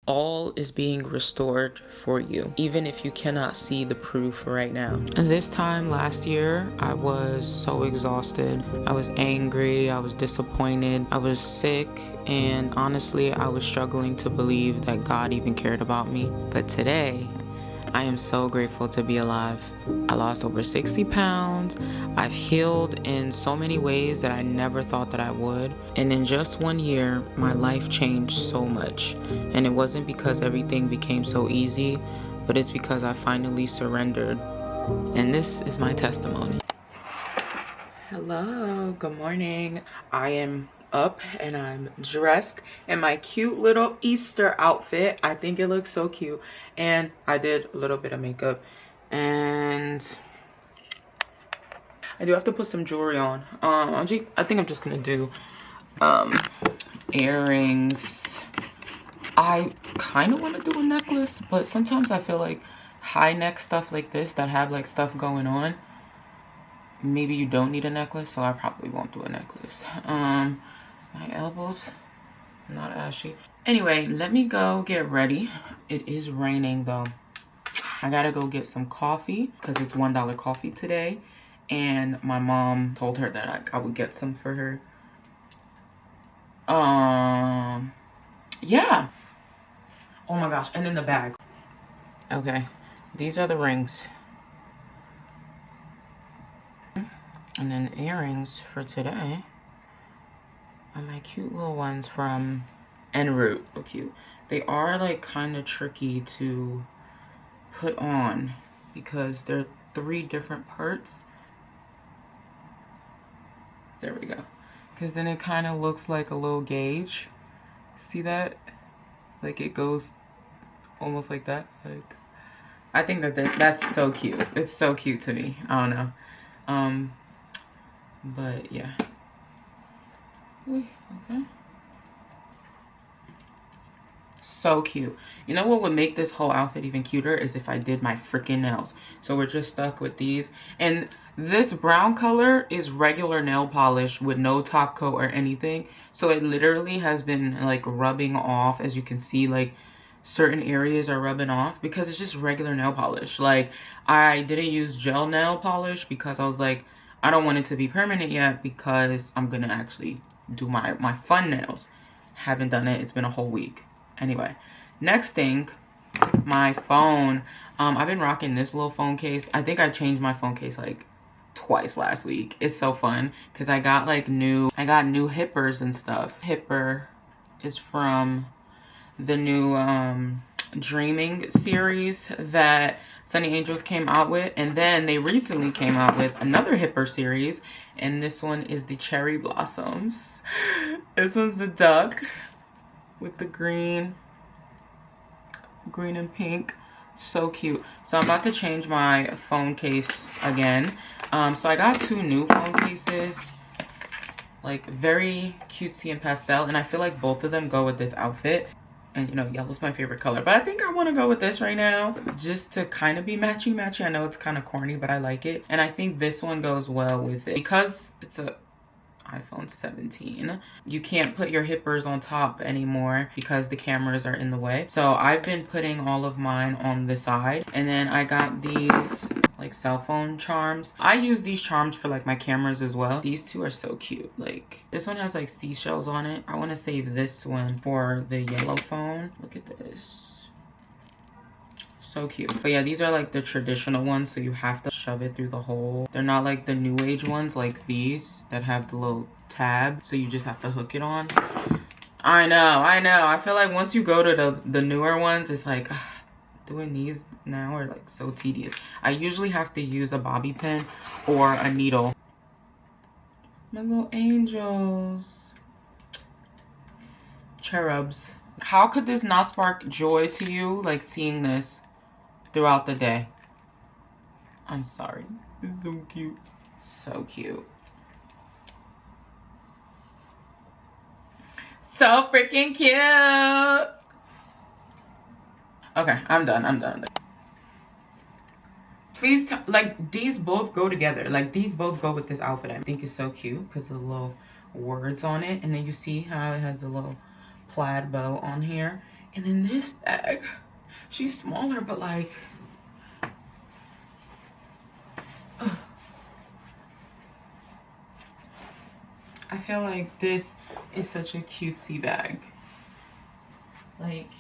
all is being restored for you, even if you cannot see the proof right now. And this time last year, I was so exhausted. I was angry, I was disappointed, I was sick, and honestly, I was struggling to believe that God even cared about me. But today, I am so grateful to be alive. I lost over 60 pounds. I've healed in so many ways that I never thought that I would. And in just 1 year, my life changed so much. And it wasn't because everything became so easy, but it's because I finally surrendered. And this is my testimony. Hello, good morning. I am up and I'm dressed in my cute little Easter outfit. I think it looks so cute, and I did a little bit of makeup, and I do have to put some jewelry on. I think I'm just gonna do earrings. I kind of want to do a necklace, but sometimes I feel like high neck stuff like this that have like stuff going on, maybe you don't need a necklace, so I probably won't do a necklace. My elbows not ashy. Anyway, let me go get ready. It is raining though. I gotta go get some coffee because it's $1 coffee today, and my mom told her that I would get some for her. Yeah. Oh my gosh, and in the bag. Okay, these are the rings. And then earrings for today are my cute little ones from En Route. So cute. They are like kind of tricky to put on because they're 3 different parts. There we go. Because then it kind of looks like a little gauge. See that? Like it goes almost like that. Like, I think that's so cute. It's so cute to me. I don't know. But yeah. Okay. So cute. You know what would make this whole outfit even cuter is if I did my freaking nails. So we're just stuck with these. And this brown color is regular nail polish with no top coat or anything. So it literally has been like rubbing off. As you can see, like certain areas are rubbing off because it's just regular nail polish. Like I didn't use gel nail polish because I was like, I don't want it to be permanent yet because I'm gonna actually do my fun nails. Haven't done it. It's been a whole week. Anyway, next thing, my phone. I've been rocking this little phone case. I think I changed my phone case like twice last week. It's so fun because I got new hippers and stuff. Hipper is from the new Dreaming series that Sunny Angels came out with, and then they recently came out with another hipper series, and this one is the Cherry Blossoms. This one's the duck with the green and pink. So cute. So I'm about to change my phone case again. So I got 2 new phone cases, like very cutesy and pastel, and I feel like both of them go with this outfit. And you know, yellow's my favorite color, but I think I want to go with this right now just to kind of be matchy. I know it's kind of corny, but I like it, and I think this one goes well with it because it's a iPhone 17. You can't put your hippers on top anymore because the cameras are in the way. So I've been putting all of mine on the side, and then I got these like cell phone charms. I use these charms for like my cameras as well. These 2 are so cute. Like this one has like seashells on it. I want to save this one for the yellow phone. Look at this. So cute. But yeah, these are like the traditional ones, so you have to shove it through the hole. They're not like the new age ones like these that have the little tab, so you just have to hook it on. I know. I feel like once you go to the newer ones, it's like doing these now are like so tedious. I usually have to use a bobby pin or a needle. My little angels. Cherubs. How could this not spark joy to you, like seeing this throughout the day? I'm sorry. It's so cute. So cute. So freaking cute. Okay, I'm done. Please, like, these both go together. Like, these both go with this outfit. I think it's so cute because of the little words on it. And then you see how it has a little plaid bow on here. And then this bag, she's smaller, but like, I feel like this is such a cutesy bag. Like,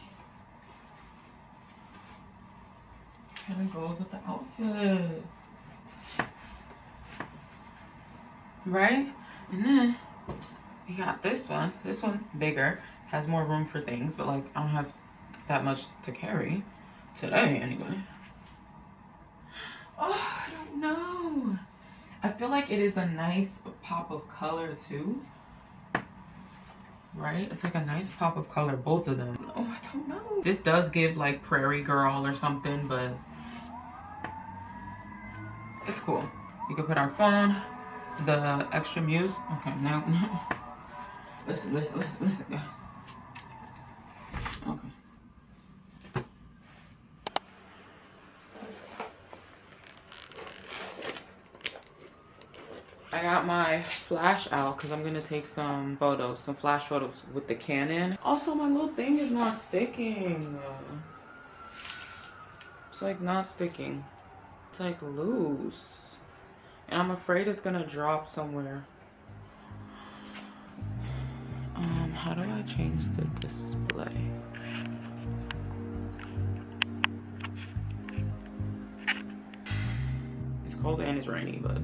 kind of goes with the outfit. Right? And then we got this one. This one bigger, has more room for things, but like I don't have that much to carry today anyway. Oh, I don't know. I feel like it is a nice pop of color too. Right? It's like a nice pop of color, both of them. Oh, I don't know. This does give like Prairie Girl or something, but it's cool. You can put our phone, the extra muse. Okay, now listen, guys. Okay. I got my flash out because I'm gonna take some photos, some flash photos with the Canon. Also, my little thing is not sticking. It's like not sticking. It's like loose. And I'm afraid it's gonna drop somewhere. How do I change the display? It's cold and it's rainy, but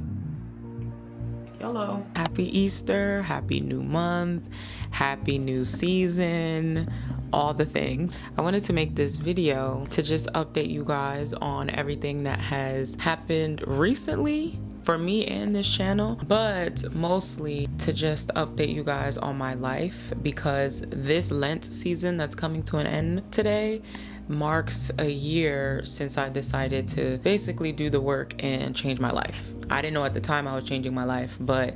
yellow. Happy Easter, happy new month, happy new season, all the things. I wanted to make this video to just update you guys on everything that has happened recently for me and this channel, but mostly to just update you guys on my life, because this Lent season that's coming to an end today marks a year since I decided to basically do the work and change my life. I didn't know at the time I was changing my life, but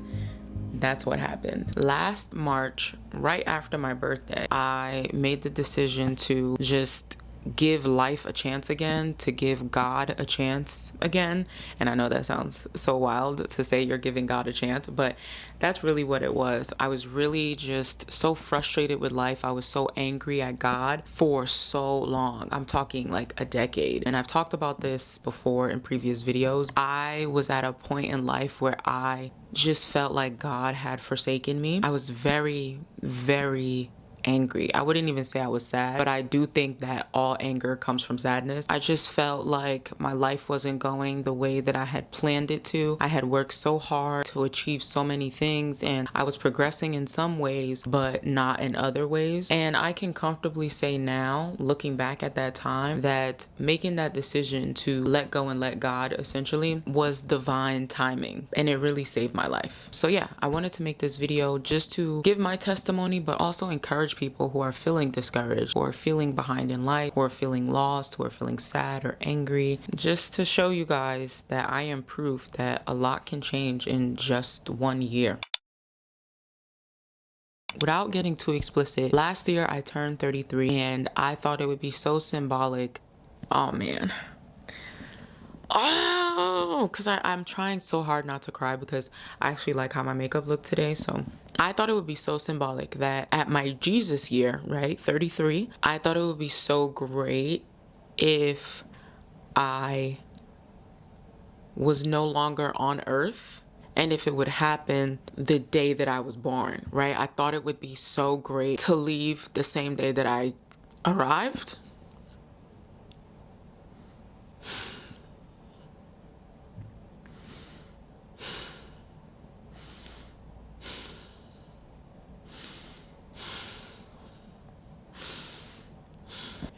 that's what happened. Last March, right after my birthday, I made the decision to just give life a chance again, to give God a chance again. And I know that sounds so wild to say you're giving God a chance, but that's really what it was. I was really just so frustrated with life. I was so angry at God for so long. I'm talking like a decade. And I've talked about this before in previous videos. I was at a point in life where I just felt like God had forsaken me. I was very, very angry. I wouldn't even say I was sad, but I do think that all anger comes from sadness. I just felt like my life wasn't going the way that I had planned it to. I had worked so hard to achieve so many things, and I was progressing in some ways, but not in other ways. And I can comfortably say now, looking back at that time, that making that decision to let go and let God essentially was divine timing, and it really saved my life. So yeah, I wanted to make this video just to give my testimony, but also encourage people who are feeling discouraged, or feeling behind in life, or feeling lost, or feeling sad or angry, just to show you guys that I am proof that a lot can change in just 1 year. Without getting too explicit, last year I turned 33, and I thought it would be so symbolic. Oh man. Oh, because I'm trying so hard not to cry, because I actually like how my makeup looked today. So I thought it would be so symbolic that at my Jesus year, right, 33, I thought it would be so great if I was no longer on earth, and if it would happen the day that I was born, right? I thought it would be so great to leave the same day that I arrived.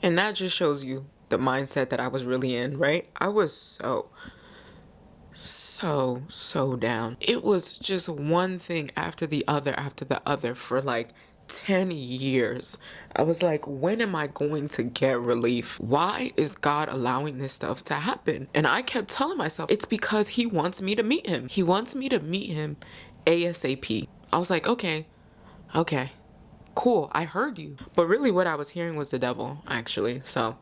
And that just shows you the mindset that I was really in, right? I was so down. It was just one thing after the other for like 10 years. I was like, when am I going to get relief? Why is God allowing this stuff to happen? And I kept telling myself, it's because he wants me to meet him. He wants me to meet him ASAP. I was like, okay. Cool, I heard you. But really what I was hearing was the devil, actually. So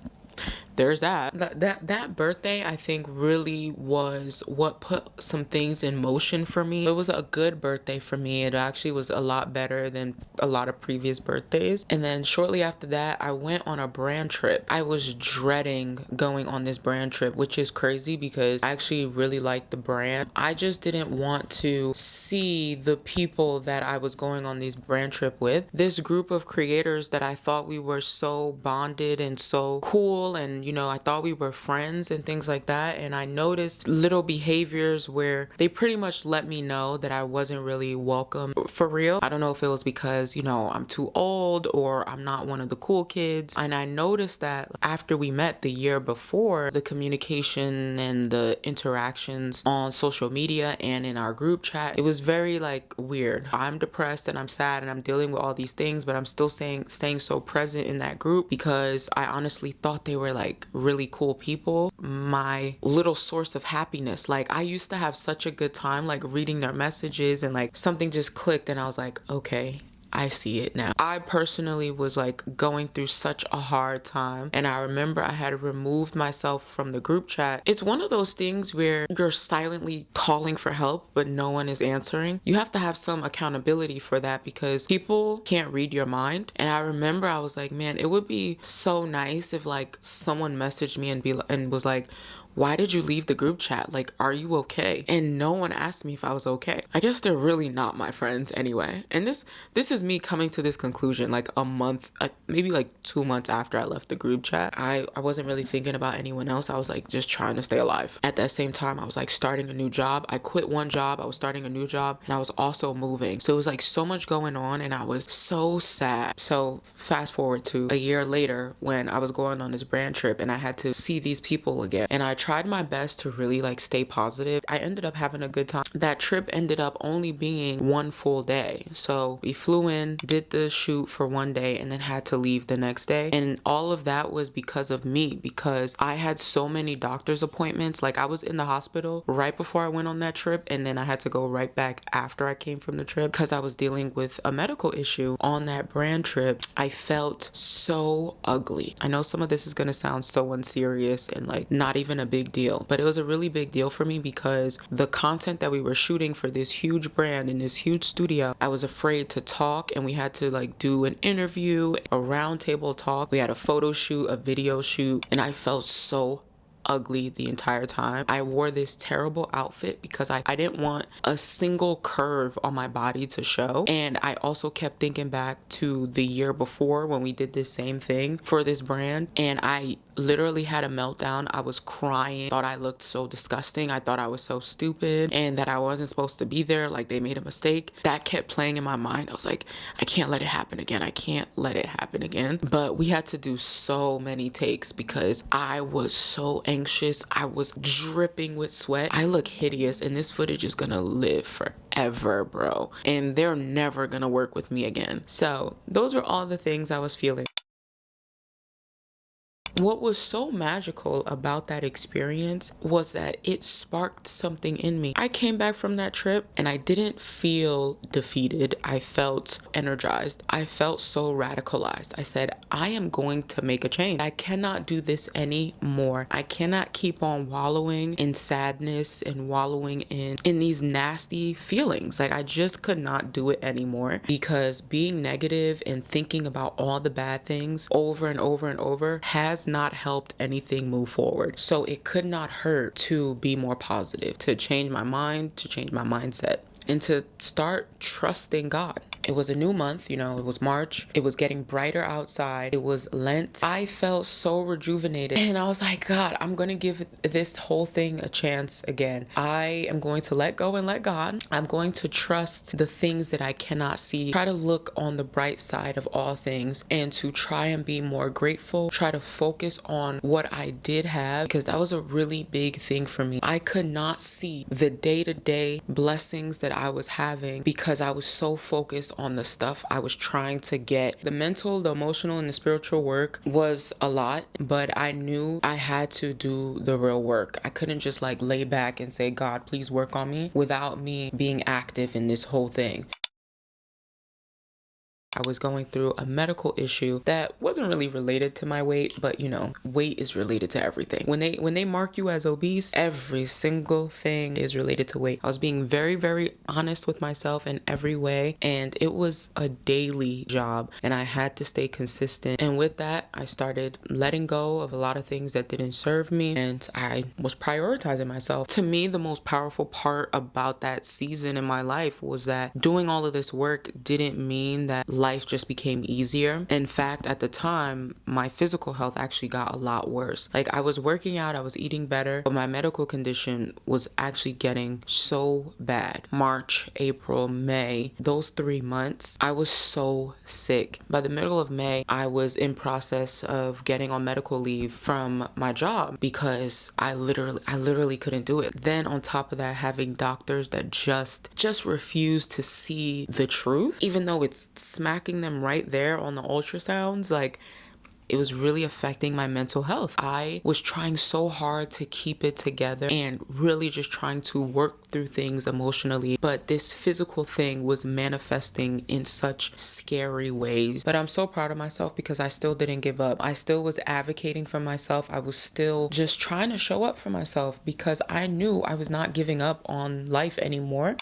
there's that birthday, I think, really was what put some things in motion for me. It was a good birthday for me. It actually was a lot better than a lot of previous birthdays. And then shortly after that, I went on a brand trip. I was dreading going on this brand trip, which is crazy because I actually really liked the brand. I just didn't want to see the people that I was going on this brand trip with. This group of creators that I thought we were so bonded and so cool, and I thought we were friends and things like that. And I noticed little behaviors where they pretty much let me know that I wasn't really welcome for real. I don't know if it was because, I'm too old or I'm not one of the cool kids. And I noticed that after we met the year before, the communication and the interactions on social media and in our group chat, it was very weird. I'm depressed and I'm sad and I'm dealing with all these things, but I'm still staying so present in that group because I honestly thought they were really cool people. My little source of happiness. I used to have such a good time reading their messages, and something just clicked and I was like, okay, I see it now. I personally was going through such a hard time, and I remember I had removed myself from the group chat. It's one of those things where you're silently calling for help but no one is answering. You have to have some accountability for that because people can't read your mind. And I remember I was like, man, it would be so nice if someone messaged me and was like, why did you leave the group chat? Are you okay? And no one asked me if I was okay. I guess they're really not my friends anyway. And this is me coming to this conclusion a month, maybe 2 months after I left the group chat. I wasn't really thinking about anyone else. I was just trying to stay alive. At that same time, I was starting a new job. I quit one job, I was starting a new job, and I was also moving. So it was so much going on and I was so sad. So fast forward to a year later when I was going on this brand trip and I had to see these people again. And I tried my best to really stay positive. I ended up having a good time. That trip ended up only being one full day. So we flew in, did the shoot for one day, and then had to leave the next day. And all of that was because of me, because I had so many doctor's appointments. I was in the hospital right before I went on that trip, and then I had to go right back after I came from the trip because I was dealing with a medical issue. On that brand trip, I felt so ugly. I know some of this is going to sound so unserious and not even a big deal, but it was a really big deal for me because the content that we were shooting for this huge brand in this huge studio, I was afraid to talk, and we had to do an interview, a round table talk. We had a photo shoot, a video shoot, and I felt so ugly the entire time. I wore this terrible outfit because I didn't want a single curve on my body to show. And I also kept thinking back to the year before when we did this same thing for this brand, and I literally had a meltdown. I was crying, thought I looked so disgusting. I thought I was so stupid and that I wasn't supposed to be there, they made a mistake. That kept playing in my mind. I was like, I can't let it happen again. I can't let it happen again. But we had to do so many takes because I was so anxious. I was dripping with sweat. I look hideous, and this footage is gonna live forever, bro. And they're never gonna work with me again. So those were all the things I was feeling. What was so magical about that experience was that it sparked something in me. I came back from that trip and I didn't feel defeated. I felt energized. I felt so radicalized. I said, I am going to make a change. I cannot do this anymore. I cannot keep on wallowing in sadness and wallowing in these nasty feelings. I just could not do it anymore because being negative and thinking about all the bad things over and over and over has not helped anything move forward. So it could not hurt to be more positive, to change my mind, to change my mindset, and to start trusting God. It was a new month, it was March. It was getting brighter outside. It was Lent. I felt so rejuvenated. And I was like, God, I'm going to give this whole thing a chance again. I am going to let go and let God. I'm going to trust the things that I cannot see. Try to look on the bright side of all things and to try and be more grateful. Try to focus on what I did have, because that was a really big thing for me. I could not see the day-to-day blessings that I was having because I was so focused on the stuff I was trying to get. The mental, the emotional, and the spiritual work was a lot, but I knew I had to do the real work. I couldn't just lay back and say, God, please work on me, without me being active in this whole thing. I was going through a medical issue that wasn't really related to my weight, but weight is related to everything. When they mark you as obese, every single thing is related to weight. I was being very, very honest with myself in every way, and it was a daily job, and I had to stay consistent. And with that, I started letting go of a lot of things that didn't serve me, and I was prioritizing myself. To me, the most powerful part about that season in my life was that doing all of this work didn't mean that life just became easier. In fact, at the time, my physical health actually got a lot worse. Like, I was working out, I was eating better, but my medical condition was actually getting so bad. March, April, May, those 3 months, I was so sick. By the middle of May, I was in process of getting on medical leave from my job because I literally couldn't do it. Then on top of that, having doctors that just refuse to see the truth, even though it's smacking them right there on the ultrasounds, like, it was really affecting my mental health. I was trying so hard to keep it together and really just trying to work through things emotionally, but this physical thing was manifesting in such scary ways. But I'm so proud of myself because I still didn't give up. I still was advocating for myself. I was still just trying to show up for myself because I knew I was not giving up on life anymore.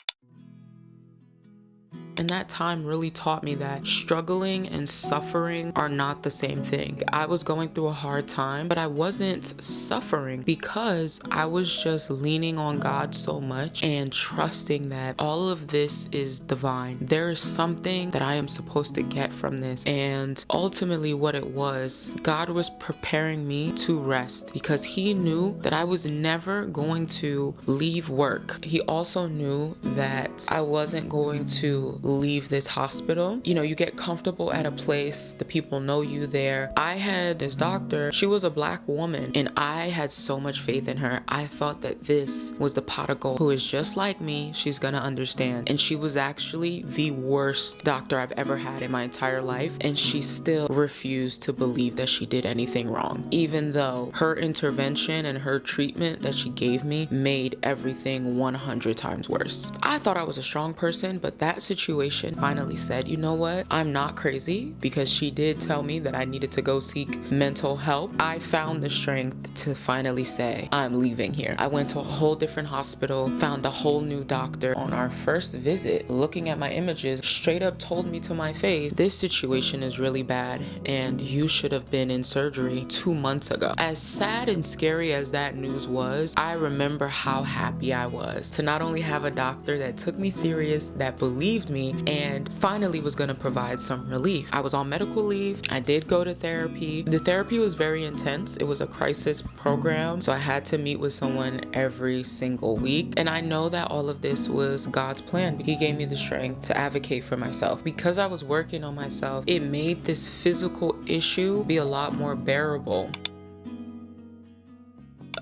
And that time really taught me that struggling and suffering are not the same thing. I was going through a hard time, but I wasn't suffering because I was just leaning on God so much and trusting that all of this is divine. There is something that I am supposed to get from this. And ultimately what it was, God was preparing me to rest because he knew that I was never going to leave work. He also knew that I wasn't going to leave this hospital. You get comfortable at a place, the people know you there. I had this doctor, she was a black woman, and I had so much faith in her. I thought that this was the pot of gold who is just like me. She's gonna understand. And she was actually the worst doctor I've ever had in my entire life, and she still refused to believe that she did anything wrong, even though her intervention and her treatment that she gave me made everything 100 times worse. I thought I was a strong person, but that situation finally said, you know what? I'm not crazy, because she did tell me that I needed to go seek mental help. I found the strength to finally say, I'm leaving here. I went to a whole different hospital, found a whole new doctor. On our first visit, looking at my images, straight up told me to my face, this situation is really bad and you should have been in surgery 2 months ago. As sad and scary as that news was, I remember how happy I was to not only have a doctor that took me serious, that believed me, and finally was going to provide some relief. I was on medical leave. I did go to therapy. The therapy was very intense. It was a crisis program, so I had to meet with someone every single week. And I know that all of this was God's plan. He gave me the strength to advocate for myself. Because I was working on myself, it made this physical issue be a lot more bearable.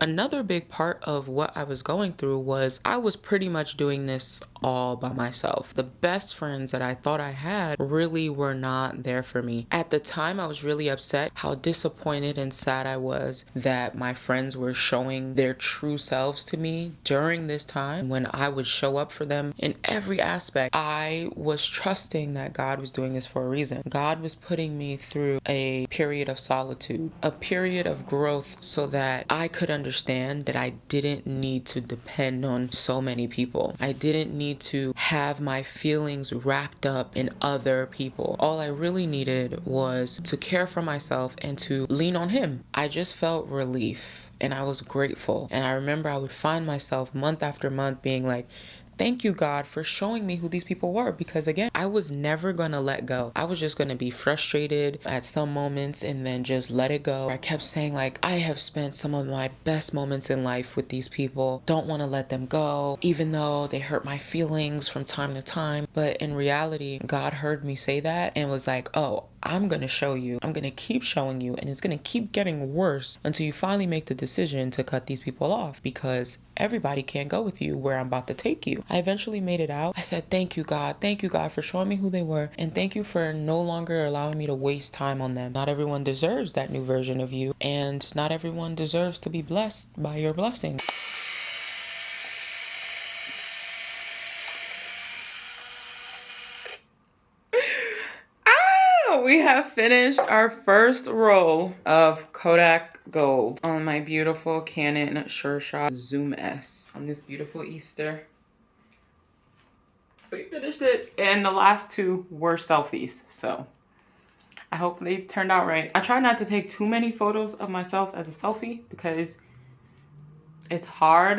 Another big part of what I was going through was I was pretty much doing this all by myself. The best friends that I thought I had really were not there for me. At the time, I was really upset how disappointed and sad I was that my friends were showing their true selves to me during this time when I would show up for them in every aspect. I was trusting that God was doing this for a reason. God was putting me through a period of solitude, a period of growth, so that I could understand that I didn't need to depend on so many people. I didn't need to have my feelings wrapped up in other people. All I really needed was to care for myself and to lean on him. I just felt relief and I was grateful. And I remember I would find myself month after month being like, thank you, God, for showing me who these people were, because again, I was never going to let go. I was just going to be frustrated at some moments and then just let it go. I kept saying like, I have spent some of my best moments in life with these people. Don't want to let them go, even though they hurt my feelings from time to time. But in reality, God heard me say that and was like, oh, I'm going to show you. I'm going to keep showing you, and it's going to keep getting worse until you finally make the decision to cut these people off, because everybody can't go with you where I'm about to take you. I eventually made it out. I said, thank you, God. Thank you, God, for showing me who they were. And thank you for no longer allowing me to waste time on them. Not everyone deserves that new version of you, and not everyone deserves to be blessed by your blessings. finished our first roll of Kodak Gold on my beautiful Canon Sure Shot Zoom S on this beautiful Easter. We finished it, and the last two were selfies, so I hope they turned out right. I try not to take too many photos of myself as a selfie because it's hard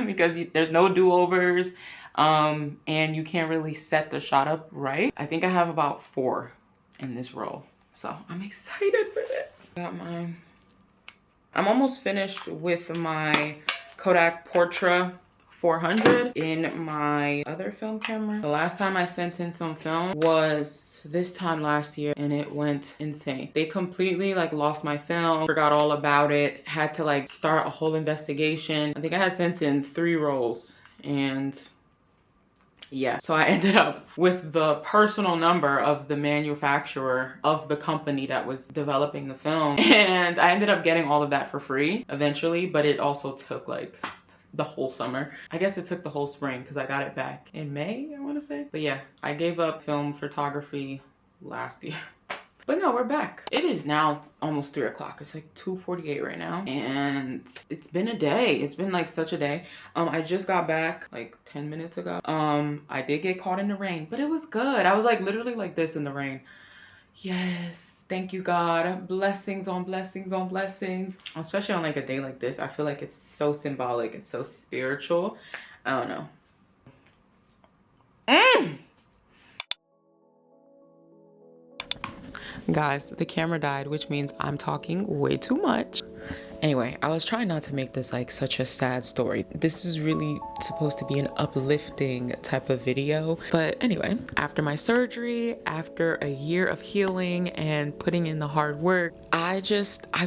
because there's no do-overs, and you can't really set the shot up right. I think I have about 4 in this roll, so I'm excited for this. Got mine. I'm almost finished with my Kodak Portra 400 in my other film camera. The last time I sent in some film was this time last year, and it went insane. They completely like lost my film, forgot all about it, had to like start a whole investigation. I think I had sent in 3 rolls, and yeah, so I ended up with the personal number of the manufacturer of the company that was developing the film, and I ended up getting all of that for free eventually, but it also took like the whole summer. I guess it took the whole spring because I got it back in May, I want to say. But yeah, I gave up film photography last year. But no, we're back. It is now almost 3 o'clock. It's like 2:48 right now. And it's been a day. It's been like such a day. I just got back like 10 minutes ago. I did get caught in the rain, but it was good. I was like literally like this in the rain. Yes, thank you, God. Blessings on blessings on blessings. Especially on like a day like this, I feel like it's so symbolic. It's so spiritual. I don't know. Guys, the camera died, which means I'm talking way too much. Anyway, I was trying not to make this like such a sad story. This is really supposed to be an uplifting type of video. But anyway, after my surgery, after a year of healing and putting in the hard work, I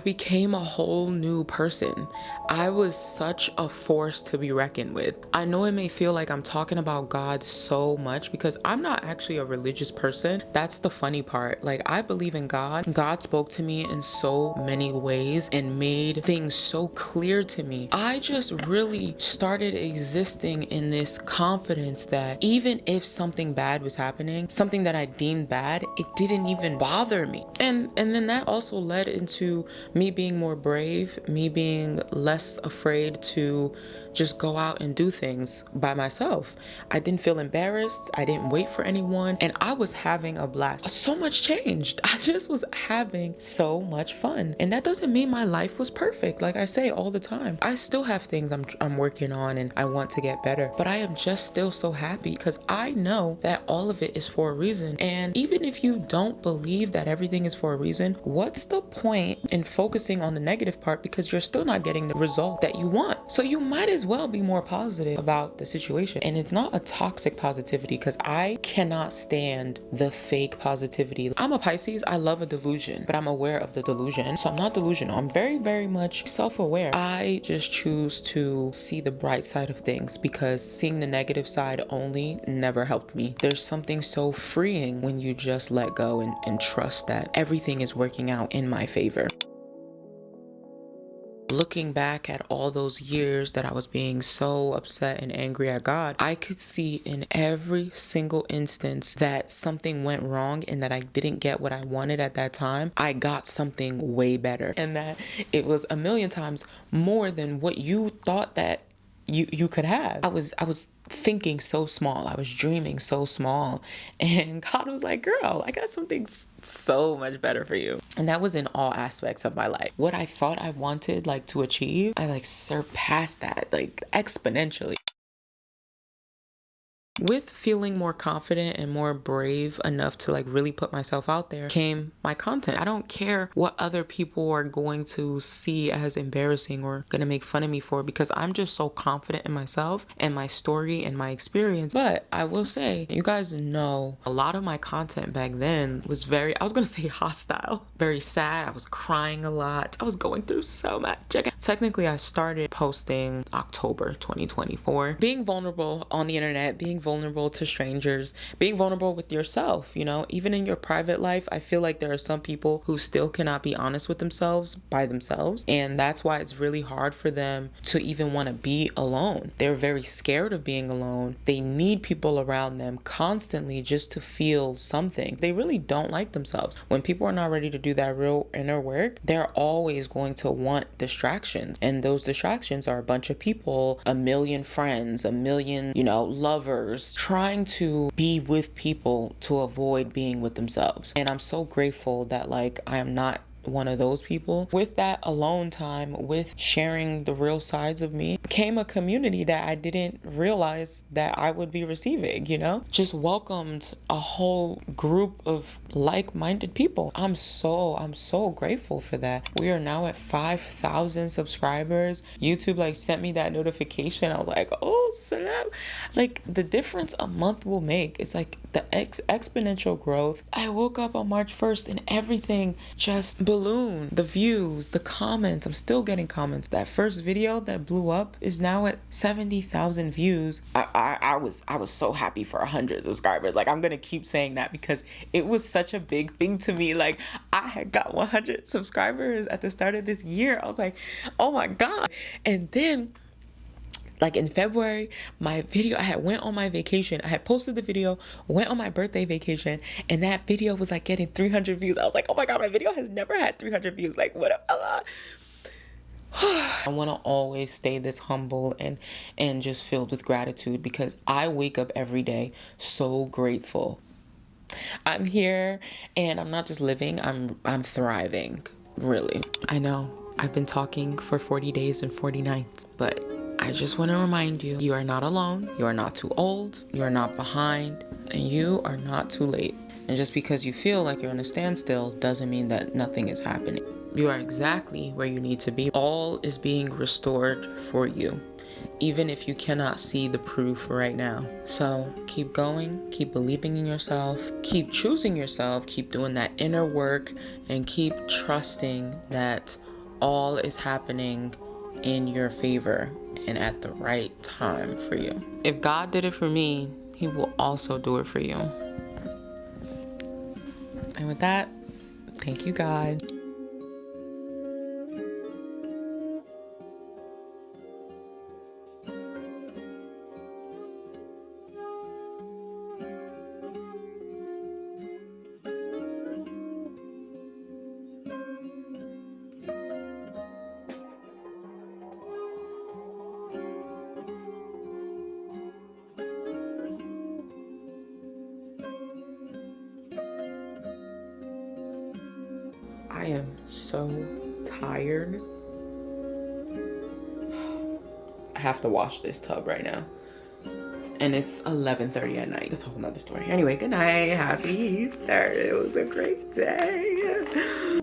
became a whole new person. I was such a force to be reckoned with. I know it may feel like I'm talking about God so much because I'm not actually a religious person. That's the funny part. Like, I believe in God. God spoke to me in so many ways and made things so clear to me. I just really started existing in this confidence that even if something bad was happening, something that I deemed bad, it didn't even bother me. And then that also led into me being more brave, me being less afraid to just go out and do things by myself. I didn't feel embarrassed. I didn't wait for anyone, and I was having a blast. So much changed. I just was having so much fun, and that doesn't mean my life was perfect. Like I say all the time, I still have things I'm working on and I want to get better, but I am just still so happy because I know that all of it is for a reason. And even if you don't believe that everything is for a reason, what's the point in focusing on the negative part, because you're still not getting the result that you want? So you might as well be more positive about the situation. And it's not a toxic positivity, because I cannot stand the fake positivity. I'm a Pisces. I love a delusion, but I'm aware of the delusion. So I'm not delusional. I'm very, very much self-aware. I just choose to see the bright side of things, because seeing the negative side only never helped me. There's something so freeing when you just let go and trust that everything is working out in my favor. Looking back at all those years that I was being so upset and angry at God, I could see in every single instance that something went wrong and that I didn't get what I wanted at that time. I got something way better, and that it was a million times more than what you thought that you could have. I was thinking so small. I was dreaming so small, and God was like, girl, I got something so much better for you. And that was in all aspects of my life. What I thought I wanted like to achieve, I like surpassed that like exponentially. With feeling more confident and more brave enough to like really put myself out there came my content. I don't care what other people are going to see as embarrassing or gonna make fun of me for, because I'm just so confident in myself and my story and my experience. But I will say, you guys know, a lot of my content back then was very, I was gonna say hostile, very sad. I was crying a lot. I was going through so much. Technically, I started posting October 2024. Being vulnerable on the internet, being vulnerable to strangers, being vulnerable with yourself, you know, even in your private life. I feel like there are some people who still cannot be honest with themselves by themselves. And that's why it's really hard for them to even want to be alone. They're very scared of being alone. They need people around them constantly just to feel something. They really don't like themselves. When people are not ready to do that real inner work, they're always going to want distractions. And those distractions are a bunch of people, a million friends, a million, you know, lovers, trying to be with people to avoid being with themselves. And I'm so grateful that like I am not one of those people. With that alone time, with sharing the real sides of me, became a community that I didn't realize that I would be receiving, you know? Just welcomed a whole group of like-minded people. I'm so grateful for that. We are now at 5,000 subscribers. YouTube like sent me that notification. I was like, oh snap. Like the difference a month will make. It's like the exponential growth. I woke up on March 1st and everything just ballooned. The views, the comments, I'm still getting comments. That first video that blew up is now at 70,000 views. I was so happy for 100 subscribers. Like I'm gonna keep saying that because it was such a big thing to me. Like I had got 100 subscribers at the start of this year. I was like, oh my God. And then like in February, my video, I had went on my vacation. I had posted the video, went on my birthday vacation, and that video was like getting 300 views. I was like, oh my God, my video has never had 300 views. Like, what up? I want to always stay this humble and just filled with gratitude because I wake up every day so grateful. I'm here and I'm not just living, I'm thriving, really. I know I've been talking for 40 days and 40 nights, but I just want to remind you, you are not alone, you are not too old, you are not behind, and you are not too late. And just because you feel like you're in a standstill doesn't mean that nothing is happening. You are exactly where you need to be. All is being restored for you, even if you cannot see the proof right now. So keep going, keep believing in yourself, keep choosing yourself, keep doing that inner work, and keep trusting that all is happening in your favor and at the right time for you. If God did it for me, He will also do it for you. And with that, thank you, God. I am so tired. I have to wash this tub right now. And it's 11:30 at night. That's a whole nother story. Anyway, good night. Happy Easter. It was a great day.